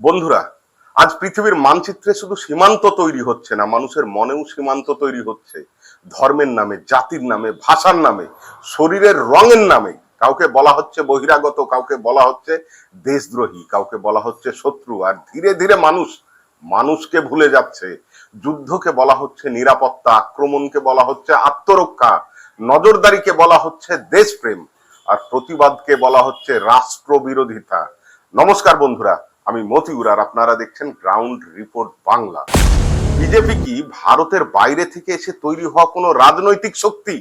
বন্ধুরা, আজ পৃথিবীর মানচিত্রে শুধু সীমান্ত তৈরি হচ্ছে না, মানুষের মনেও সীমান্ত তৈরি হচ্ছে। ধর্মের নামে, জাতির নামে, ভাষার নামে, শরীরের রঙের নামে কাউকে বলা হচ্ছে বহিরাগত, কাউকে বলা হচ্ছে দেশদ্রোহী, কাউকে বলা হচ্ছে শত্রু। আর ধীরে ধীরে মানুষ মানুষকে ভুলে যাচ্ছে। যুদ্ধকে বলা হচ্ছে নিরাপত্তা, আক্রমণকে বলা হচ্ছে আত্মরক্ষা, নজরদারিকে বলা হচ্ছে দেশপ্রেম, আর প্রতিবাদকে বলা হচ্ছে রাষ্ট্রবিরোধিতা। নমস্কার বন্ধুরা, আমি মতিউর, আর আপনারা দেখছেন গ্রাউন্ড রিপোর্ট বাংলা। বিজেপি কি ভারতের বাইরে থেকে এসে তৈরি হওয়া কোনো রাজনৈতিক শক্তি?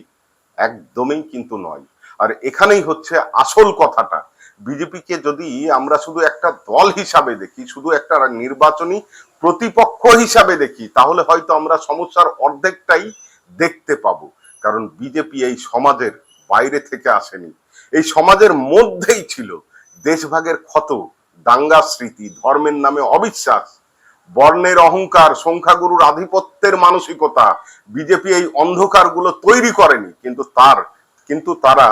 একদমই কিন্তু নয়। আর এখানেই হচ্ছে আসল কথাটা। বিজেপিকে যদি আমরা শুধু একটা দল হিসাবে দেখি, শুধু একটা নির্বাচনী প্রতিপক্ষ হিসাবে দেখি, তাহলে হয়তো আমরা সমস্যার অর্ধেকটাই দেখতে পাবো। কারণ বিজেপি এই সমাজের বাইরে থেকে আসেনি, এই সমাজের মধ্যেই ছিল। দেশভাগের ক্ষত, দাঙ্গা স্মৃতি, ধর্মের নামে অবিশ্বাস, বর্ণের অহংকার, সংখ্যাগুরুর আধিপত্যের মানসিকতা। বিজেপি এই অন্ধকারগুলো তৈরি করেনি, কিন্তু তারা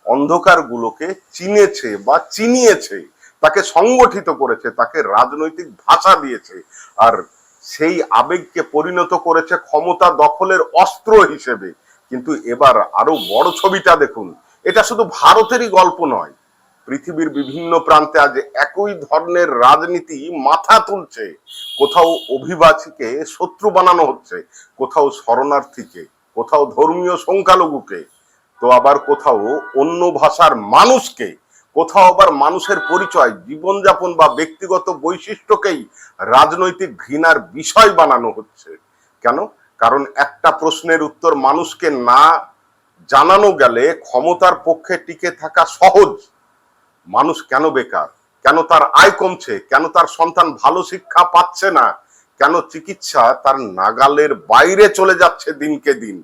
অন্ধকারগুলোকে চিনেছে বা চিনিয়েছে, তাকে সংগঠিত করেছে, তাকে রাজনৈতিক ভাষা দিয়েছে, আর সেই আবেগকে পরিণত করেছে ক্ষমতা দখলের অস্ত্র হিসেবে। কিন্তু এবার আরো বড় ছবিটা দেখুন। এটা শুধু ভারতেরই গল্প নয়, পৃথিবীর বিভিন্ন প্রান্তে আজ একই ধরনের রাজনীতি মাথা তুলছে। কোথাও অভিবাসীকে শত্রু বানানো হচ্ছে, কোথাও শরণার্থীকে, কোথাও ধর্মীয় সংখ্যালঘুকে, তো আবার কোথাও অন্য ভাষার মানুষকে, কোথাও আবার মানুষের পরিচয়, জীবনযাপন বা ব্যক্তিগত বৈশিষ্ট্যকেই রাজনৈতিক ঘৃণার বিষয় বানানো হচ্ছে। কেন? কারণ একটা প্রশ্নের উত্তর মানুষকে না জানানো গেলে ক্ষমতার পক্ষে টিকে থাকা সহজ। মানুষ কেন বেকার, কেন তার আয় কমছে, কেন তার সন্তান ভালো শিক্ষা পাচ্ছে না, কেন চিকিৎসা তার নাগালের বাইরে চলে যাচ্ছে দিনকে দিন,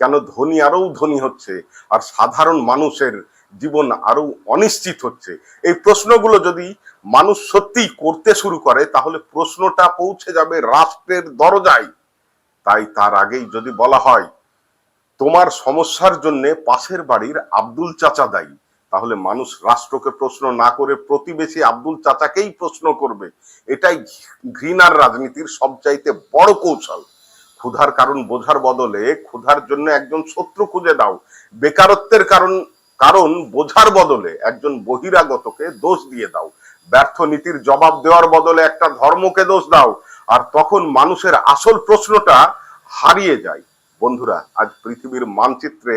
কেন ধনী আরো ধনী হচ্ছে আর সাধারণ মানুষের জীবন আরো অনিশ্চিত হচ্ছে। এই প্রশ্নগুলো যদি মানুষ সত্যি করতে শুরু করে, তাহলে প্রশ্নটা পৌঁছে যাবে রাষ্ট্রের দরজায়। তাই তার আগেই যদি বলা হয় তোমার সমস্যার জন্য পাশের বাড়ির আব্দুল চাচা দায়ী, তাহলে মানুষ রাষ্ট্রকে প্রশ্ন না করে প্রতিবেশী আব্দুল চাচাকেই প্রশ্ন করবে। এটাই ঘৃণার রাজনীতির সবচাইতে বড় কৌশল। ক্ষুধার কারণ বোঝার বদলে ক্ষুধার জন্য একজন শত্রু খুঁজে দাও। বেকারত্বের কারণ বোঝার বদলে একজন বহিরাগতকে দোষ দিয়ে দাও। ব্যর্থ নীতির জবাব দেওয়ার বদলে একটা ধর্মকে দোষ দাও, আর তখন মানুষের আসল প্রশ্নটা হারিয়ে যায়। বন্ধুরা, আজ পৃথিবীর মানচিত্রে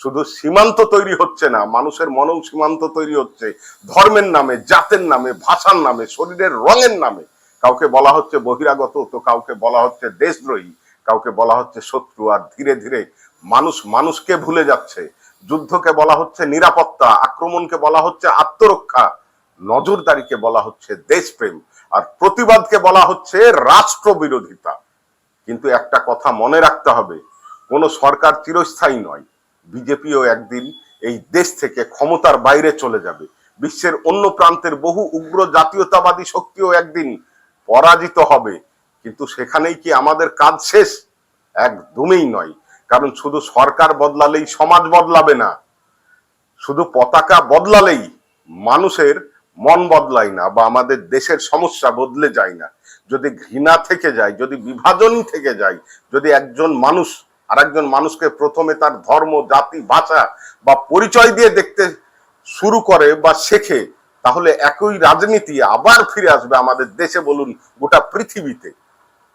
শুধু সীমান্ত তৈরি হচ্ছে না, মানুষের মনেও সীমান্ত তৈরি হচ্ছে। ধর্মের নামে, জাতের নামে, ভাষার নামে, শরীরের রঙের নামে কাউকে বলা হচ্ছে বহিরাগত, তো কাউকে বলা হচ্ছে দেশদ্রোহী, কাউকে বলা হচ্ছে শত্রু। আর ধীরে ধীরে মানুষ মানুষকে ভুলে যাচ্ছে। যুদ্ধকে বলা হচ্ছে নিরাপত্তা, আক্রমণকে বলা হচ্ছে আত্মরক্ষা, নজরদারিকে বলা হচ্ছে দেশপ্রেম, আর প্রতিবাদকে বলা হচ্ছে রাষ্ট্রবিরোধিতা। কিন্তু একটা কথা মনে রাখতে হবে, কোন সরকার চিরস্থায়ী নয়। বিজেপিও একদিন এই দেশ থেকে ক্ষমতার বাইরে চলে যাবে। বিশ্বের অন্য প্রান্তের বহু উগ্র জাতীয়তাবাদী শক্তিও একদিন পরাজিত হবে। কিন্তু সেখানেই কি আমাদের কাজ শেষ? একদমই নয়। কারণ শুধু সরকার বদলালেই সমাজ বদলাবে না, শুধু পতাকা বদলালেই মানুষের মন বদলায় না, বা আমাদের দেশের সমস্যা বদলে যায় না। যদি ঘৃণা থেকে যায়, যদি বিভাজন থেকে যায়, যদি একজন মানুষ আর একজন মানুষকে প্রথমে তার ধর্ম, জাতি, ভাষা বা পরিচয় দিয়ে দেখতে শুরু করে বা শেখে, তাহলে একই রাজনীতি আবার ফিরে আসবে আমাদের দেশে, বলুন গোটা পৃথিবীতে,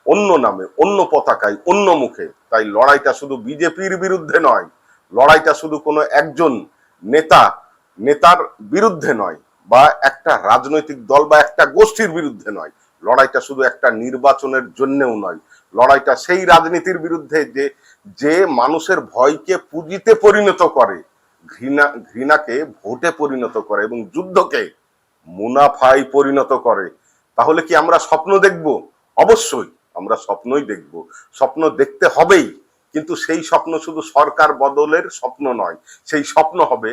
অন্য নামে, অন্য পতাকায়, অন্য মুখে। তাই লড়াইটা শুধু বিজেপির বিরুদ্ধে নয়, লড়াইটা শুধু কোনো একজন নেতার বিরুদ্ধে নয়, বা একটা রাজনৈতিক দল বা একটা গোষ্ঠীর বিরুদ্ধে নয়। লড়াইটা শুধু একটা নির্বাচনের জন্যও নয়, লড়াইটা সেই রাজনীতির বিরুদ্ধে যে মানুষের ভয়কে পুঁজিতে পরিণত করে, ঘৃণাকে ভোটে পরিণত করে এবং যুদ্ধকে মুনাফায় পরিণত করে। তাহলে কি আমরা স্বপ্ন দেখব? অবশ্যই আমরা স্বপ্নই দেখব, স্বপ্ন দেখতে হবেই। কিন্তু সেই স্বপ্ন শুধু সরকার বদলের স্বপ্ন নয়, সেই স্বপ্ন হবে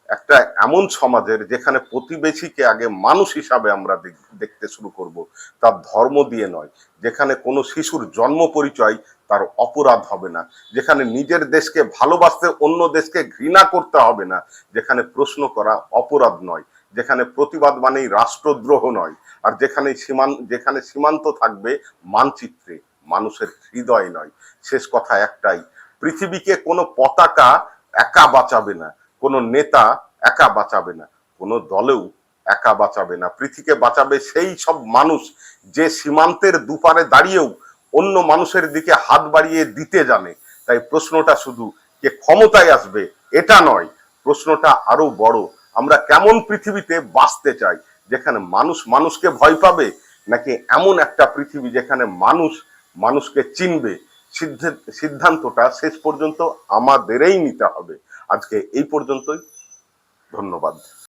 একটা এমন সমাজের যেখানে প্রতিবেশীকে আগে মানুষ হিসাবে আমরা দেখতে শুরু করব, তার ধর্ম দিয়ে নয়। যেখানে কোনো শিশুর জন্ম পরিচয় তার অপরাধ হবে না, যেখানে নিজের দেশকে ভালোবাসতে অন্য দেশকে ঘৃণা করতে হবে না, যেখানে প্রশ্ন করা অপরাধ নয়, যেখানে প্রতিবাদ মানেই রাষ্ট্রদ্রোহ নয়, আর যেখানে সীমান্ত থাকবে মানচিত্রে, মানুষের হৃদয় নয়। শেষ কথা একটাই, পৃথিবীকে কোনো পতাকা একা বাঁচাবে না, কোনো নেতা একা বাঁচাবে না, কোনো দলেও একা বাঁচাবে না। পৃথিবীকে বাঁচাবে সেই সব মানুষ যে সীমান্তের দুপারে দাঁড়িয়েও অন্য মানুষের দিকে হাত বাড়িয়ে দিতে জানে। তাই প্রশ্নটা শুধু কে ক্ষমতায় আসবে এটা নয়, প্রশ্নটা আরো বড়, আমরা কেমন পৃথিবীতে বাঁচতে চাই, যেখানে মানুষ মানুষকে ভয় পাবে, নাকি এমন একটা পৃথিবী যেখানে মানুষ মানুষকে চিনবে। সিদ্ধান্তটা শেষ পর্যন্ত আমাদেরই নিতে হবে। আজকে এই পর্যন্তই, ধন্যবাদ।